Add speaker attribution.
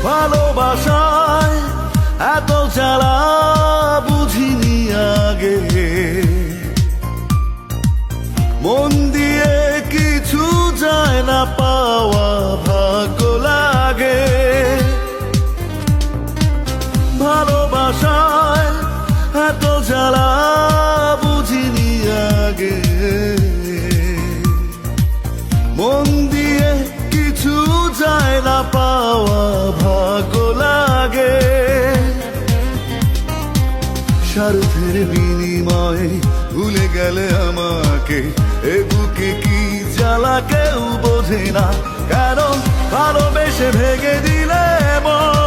Speaker 1: ভালোবাসায় এত জ্বালা বুঝিনি আগে, মন দিয়ে কিছু যায় না পাওয়া ভাগ্য লাগে। ভালোবাসায় এত জ্বালা বুঝিনি আগে, মন দিয়ে কিছু যায় না পাওয়া ভাগ্য লাগে। স্বার্থের বিনিময়ে ভুলে গেলে আমাকে, এ বুকে কি জ্বালা কেউ বোঝে না, কারণ ভালোবেসে ভেঙে দিলে মন